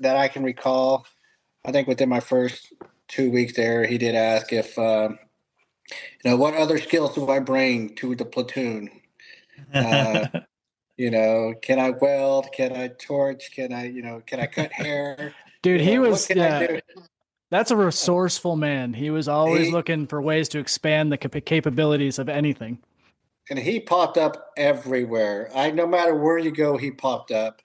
that I can recall. I think within my first 2 weeks there, he did ask if, what other skills do I bring to the platoon? Can I weld? Can I torch? Can I cut hair? Dude, he was, that's a resourceful man. He was always looking for ways to expand the capabilities of anything. And he popped up everywhere. No matter where you go, he popped up.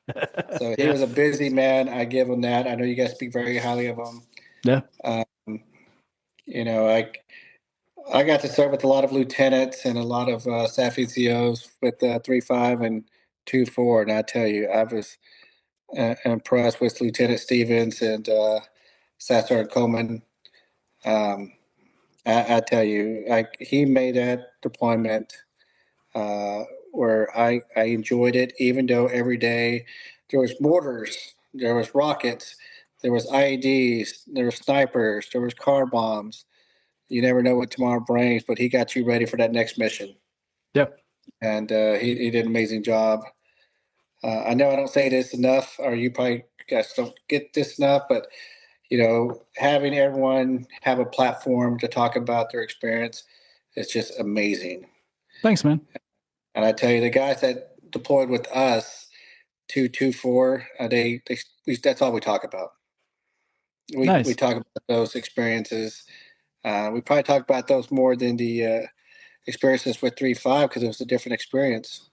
So he was a busy man. I give him that. I know you guys speak very highly of him. Yeah. I got to serve with a lot of lieutenants and a lot of staff NCOs with 3.5 and 2.4. And I tell you, I was impressed with Lieutenant Stevens and Staff Sergeant Coleman. I tell you, he made that deployment where I enjoyed it, even though every day there was mortars, there was rockets, there was IEDs, there were snipers, there was car bombs. You never know what tomorrow brings, but he got you ready for that next mission. Yep. And he did an amazing job. I know I don't say this enough, or you probably guys don't get this enough, but having everyone have a platform to talk about their experience is just amazing. Thanks, man. And I tell you, the guys that deployed with us, 224, that's all we talk about. We talk about those experiences. We probably talk about those more than the experiences with 3.5 because it was a different experience.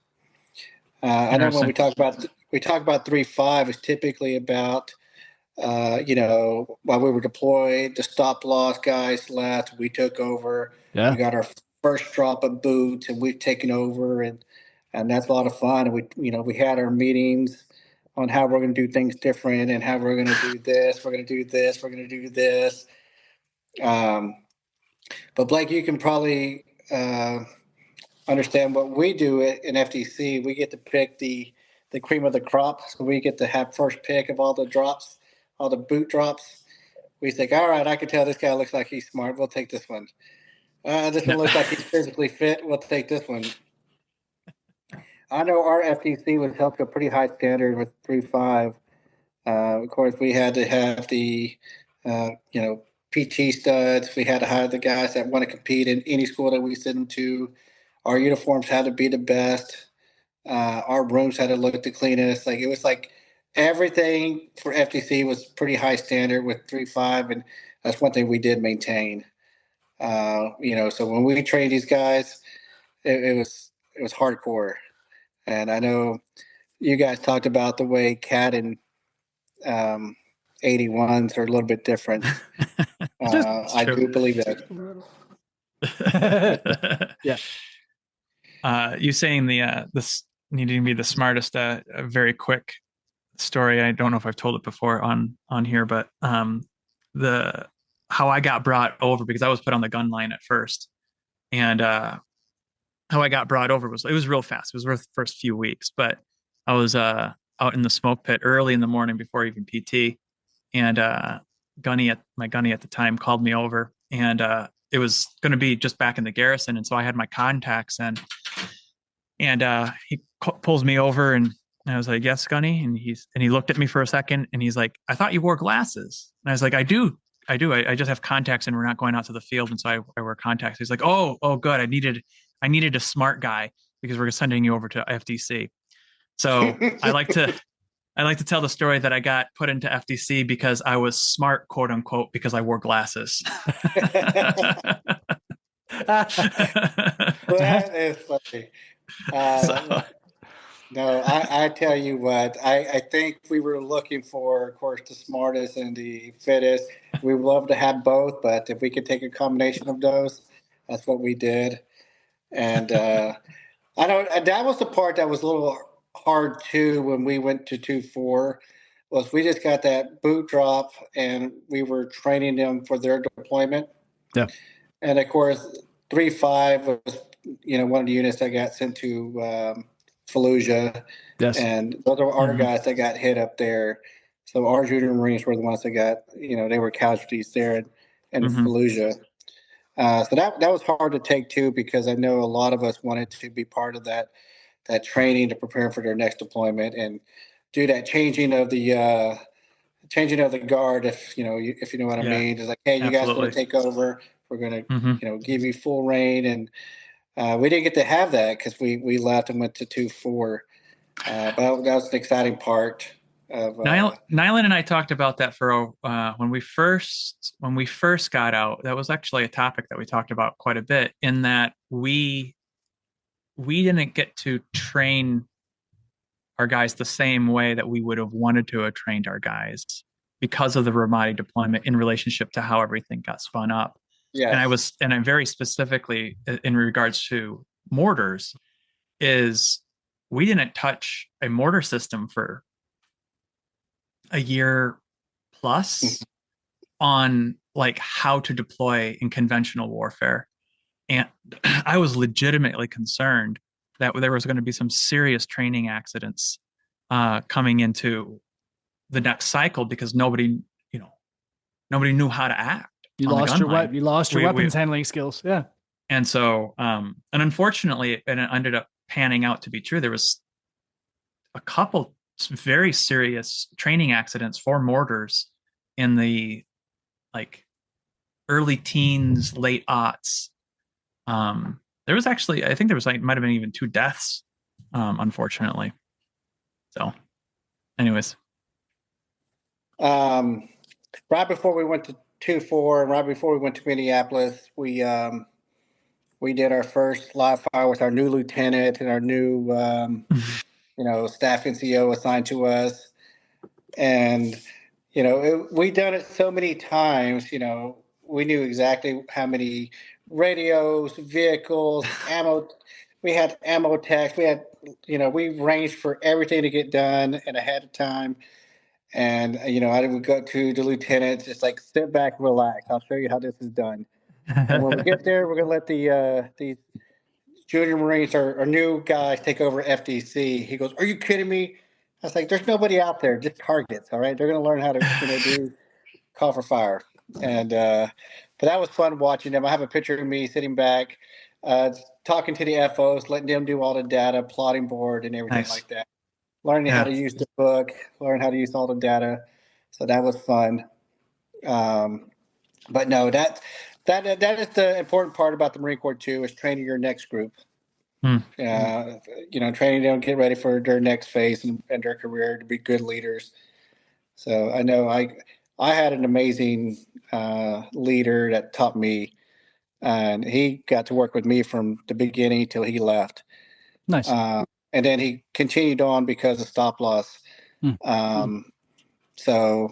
I know when we talk about 3.5, it's typically about while we were deployed, the stop loss guys left, we took over. Yeah. We got our first drop of boots, and we've taken over, and that's a lot of fun. And we had our meetings on how we're going to do things different and how we're going to do this. We're going to do this. We're going to do this. But Blake, you can probably understand what we do in FTC. We get to pick the cream of the crop, so we get to have first pick of all the drops, all the boot drops. We think, all right, I can tell this guy looks like he's smart. We'll take this one. This one looks like he's physically fit. We'll take this one. I know our FTC was held to a pretty high standard with 3.5. Of course, we had to have the, PT studs. We had to hire the guys that want to compete in any school that we send them to. Our uniforms had to be the best. Our rooms had to look the cleanest. It was like everything for FTC was pretty high standard with 3.5, and that's one thing we did maintain. So when we trained these guys, it was hardcore. And I know you guys talked about the way CAT and 81s are a little bit different. I do believe that. Yeah. You saying this needing to be the smartest, a very quick story. I don't know if I've told it before on here, but how I got brought over, because I was put on the gun line at first, and how I got brought over was real fast. It was worth the first few weeks, but I was out in the smoke pit early in the morning before even PT, and my gunny at the time called me over, and it was going to be just back in the garrison, and so I had my contacts in, and he pulls me over, and I was like, "Yes, Gunny," and he looked at me for a second, and he's like, "I thought you wore glasses," and I was like, "I do. I just have contacts, and we're not going out to the field, and so I wear contacts." He's like, "Oh, good. I needed a smart guy because we're sending you over to FDC." So I like to tell the story that I got put into FDC because I was smart, quote unquote, because I wore glasses. That is funny. No, I tell you what, I think we were looking for, of course, the smartest and the fittest. We would love to have both, but if we could take a combination of those, that's what we did. And I know that was the part that was a little hard too when we went to 2.4, was we just got that boot drop and we were training them for their deployment. Yeah. And of course, 3.5 was one of the units that got sent to Fallujah. Yes. And those are our guys that got hit up there. So our junior Marines were the ones that got, they were casualties there in Fallujah. So that was hard to take too, because I know a lot of us wanted to be part of that training to prepare for their next deployment and do that changing of the guard. If you know what I mean, it's like, hey, you guys want to take over? We're going to give you full reign, and we didn't get to have that because we left and went to 2.4. But that was an exciting part. Nyland and I talked about that for when we first got out. That was actually a topic that we talked about quite a bit, in that we didn't get to train our guys the same way that we would have wanted to have trained our guys because of the Ramadi deployment in relationship to how everything got spun up. Yeah, and I'm very specifically in regards to mortars, is we didn't touch a mortar system for a year plus on how to deploy in conventional warfare. And I was legitimately concerned that there was going to be some serious training accidents coming into the next cycle, because nobody nobody knew how to act. You on the lost gun line. you lost your weapons handling skills. Yeah. And so, and unfortunately, and it ended up panning out to be true. There was a couple very serious training accidents for mortars in the like early teens, late aughts. There was actually, I think there was like might have been even 2 deaths, unfortunately. So, anyways, right before we went to 2-4, and right before we went to Minneapolis, we did our first live fire with our new lieutenant and our new staff NCO assigned to us, and we done it so many times. We knew exactly how many radios, vehicles, ammo. We had ammo techs. We had, we ranged for everything to get done and ahead of time. And I would go to the lieutenants, just like sit back, relax. I'll show you how this is done. And when we get there, we're gonna let the junior Marines or new guys take over FDC. He goes, "Are you kidding me?" I was like, "There's nobody out there, just targets. All right, they're gonna learn how to do call for fire." And but that was fun watching them. I have a picture of me sitting back, talking to the FOs, letting them do all the data, plotting board, and everything like that. Learning how to use the book, learn how to use all the data. So that was fun. But no, that is the important part about the Marine Corps too, is training your next group. Training them, get ready for their next phase and their career to be good leaders. So I know I had an amazing leader that taught me, and he got to work with me from the beginning till he left. Nice. And then he continued on because of stop loss. So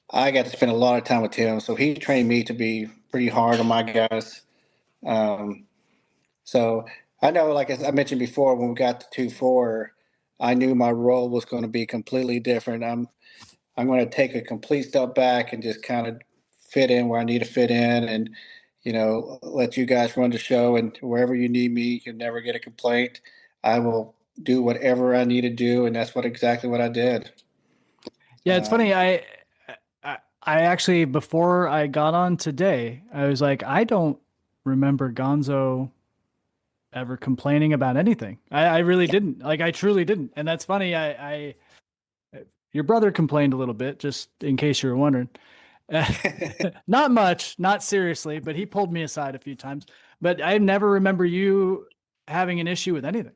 I got to spend a lot of time with him. So he trained me to be pretty hard on my guys. So I know, like I mentioned before, when we got to 2-4, I knew my role was going to be completely different. I'm going to take a complete step back and just kind of fit in where I need to fit in, and let you guys run the show. And wherever you need me, you can never get a complaint. I will do whatever I need to do, and that's exactly what I did. Yeah, it's funny. I actually, before I got on today, I was like, I don't remember Gonzo ever complaining about anything. I really didn't. Like, I truly didn't. And that's funny. Your brother complained a little bit, just in case you were wondering. Not much, not seriously, but he pulled me aside a few times. But I never remember you having an issue with anything.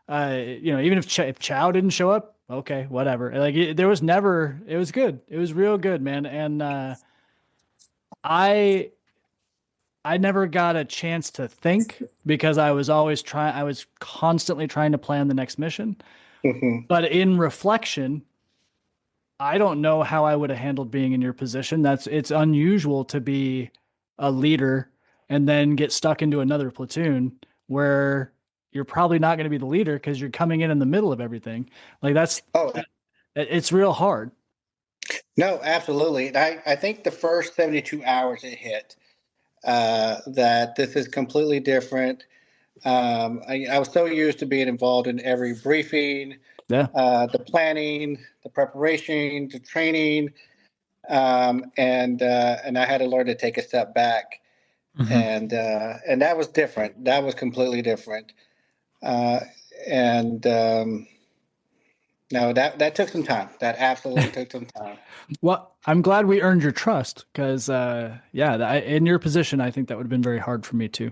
Even if Chow didn't show up, okay, whatever. Like there was never. It was good. It was real good, man. And I never got a chance to think because I was constantly trying to plan the next mission. But in reflection, I don't know how I would have handled being in your position. It's unusual to be a leader and then get stuck into another platoon where you're probably not going to be the leader because you're coming in the middle of everything. Like it's real hard. No, absolutely. I think the first 72 hours it hit that this is completely different. I was so used to being involved in every briefing, the planning, the preparation, the training, and I had to learn to take a step back, and that was different. That was completely different, and no, that took some time. That absolutely took some time. Well, I'm glad we earned your trust because, in your position, I think that would have been very hard for me too.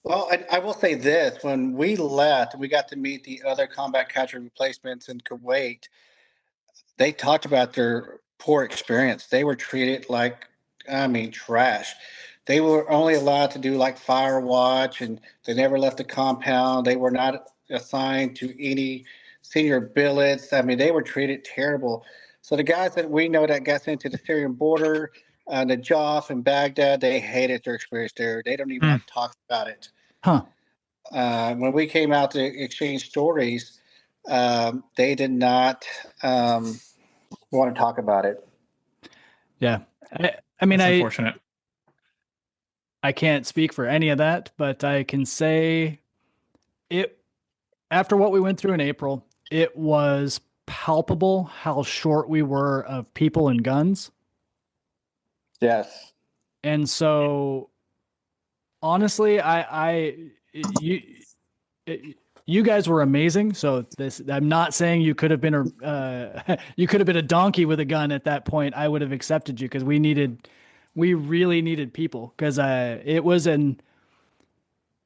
Well, I will say this: when we left, we got to meet the other combat casualty replacements in Kuwait. They talked about their poor experience. They were treated like, trash. They were only allowed to do like fire watch, and they never left the compound. They were not assigned to any senior billets. They were treated terrible. So the guys that we know that got sent to the Syrian border, Najaf and Baghdad, they hated their experience there. They don't even want to talk about it. When we came out to exchange stories, they did not want to talk about it. Yeah. That's unfortunate. I can't speak for any of that, but I can say after what we went through in April, it was palpable how short we were of people and guns. Yes. And so honestly, you guys were amazing. So I'm not saying you could have been you could have been a donkey with a gun at that point. I would have accepted you because we really needed people because it was an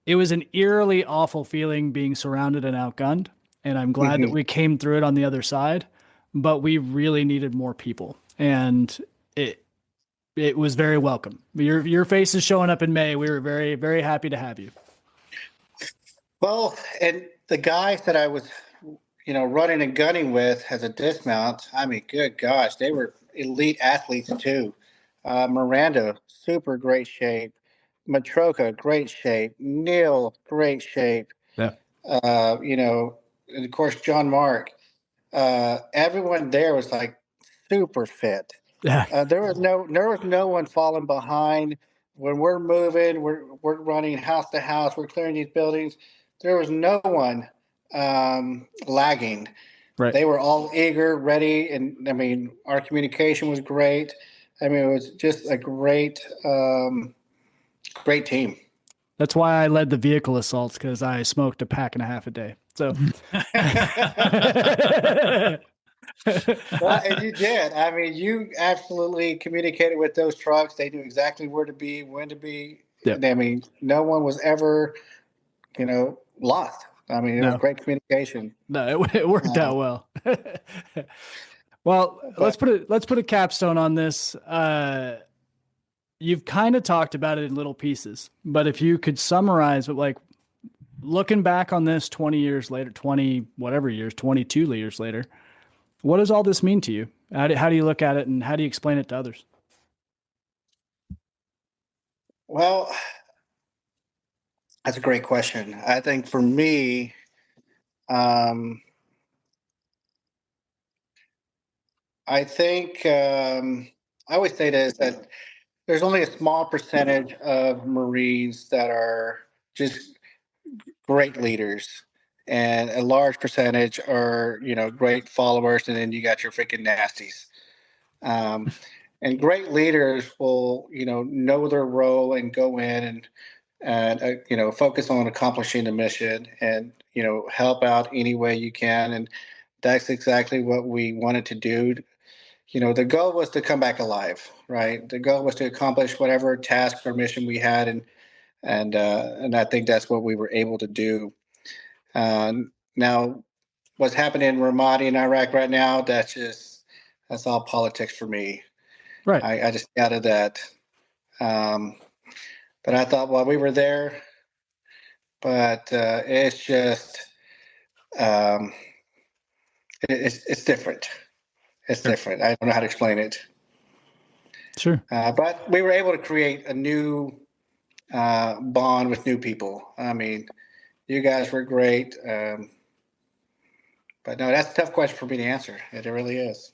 eerily awful feeling being surrounded and outgunned. And I'm glad that we came through it on the other side, but we really needed more people. And it was very welcome. Your face is showing up in May. We were very, very happy to have you. Well, and the guys that I was, running and gunning with as a dismount, I mean, good gosh, they were elite athletes too. Miranda, super great shape. Matroka, great shape. Neil, great shape. Yeah. And of course, John Mark. Everyone there was like super fit. Yeah. There was no one falling behind. When we're moving, we're running house to house, we're clearing these buildings. There was no one lagging. Right. They were all eager, ready, and I mean, our communication was great. I mean, it was just a great team. That's why I led the vehicle assaults, because I smoked a pack and a half a day. So well, and you did. I mean, you absolutely communicated with those trucks. They knew exactly where to be, when to be. Yep. I mean, no one was ever, lost. I mean, it was great communication. No, it worked out well. Well, let's put a capstone on this. You've kind of talked about it in little pieces, but if you could summarize it, like looking back on this 20 years later, 22 years later, what does all this mean to you? How do you look at it, and how do you explain it to others? Well, that's a great question. I think for me, I think I always say this, that there's only a small percentage of Marines that are just great leaders, and a large percentage are, great followers, and then you got your freaking nasties. And great leaders will, know their role and go in and focus on accomplishing the mission and, help out any way you can. And that's exactly what we wanted to do. The goal was to come back alive, right? The goal was to accomplish whatever task or mission we had. And I think that's what we were able to do. Now, what's happening in Ramadi in Iraq right now, that's all politics for me. Right. I just added that. But I thought, well, we were there, but it's just, it's different. It's different. I don't know how to explain it. Sure. But we were able to create a new bond with new people. I mean, you guys were great. But no, that's a tough question for me to answer. It really is.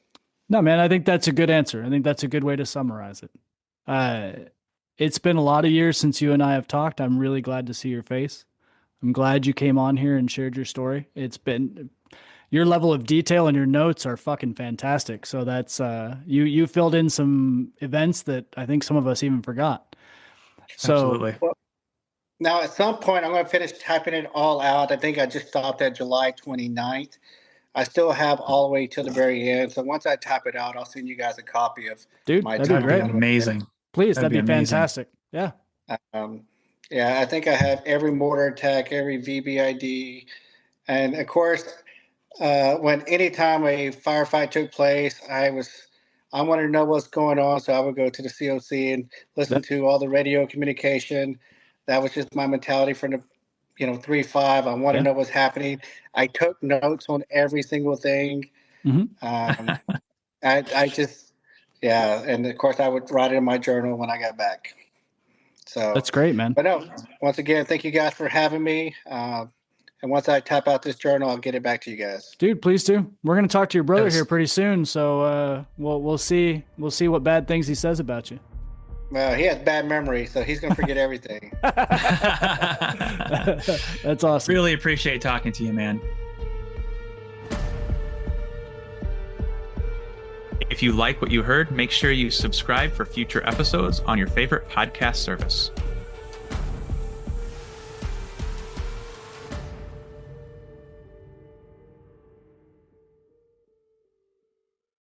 No, man, I think that's a good answer. I think that's a good way to summarize it. It's been a lot of years since you and I have talked. I'm really glad to see your face. I'm glad you came on here and shared your story. It's been, your level of detail and your notes are fucking fantastic. So that's, you filled in some events that I think some of us even forgot. So, absolutely. Well, now, at some point, I'm going to finish typing it all out. I think I just stopped at July 29th. I still have all the way to the very end. So once I type it out, I'll send you guys a copy of my that'd be great. Amazing. Please, that'd be fantastic. Yeah. Yeah, I think I have every mortar attack, every VBIED. And of course, anytime a firefight took place, I wanted to know what's going on. So I would go to the COC and listen to all the radio communication. That was just my mentality from the 3-5. I want to know what's happening. I took notes on every single thing. Mm-hmm. I just, and of course I would write it in my journal when I got back. So that's great, man. But no, once again, thank you guys for having me. And once I type out this journal, I'll get it back to you guys. Dude, please do. We're going to talk to your brother here pretty soon. So we'll see what bad things he says about you. Well, he has bad memory, so he's going to forget everything. That's awesome. Really appreciate talking to you, man. If you like what you heard, make sure you subscribe for future episodes on your favorite podcast service.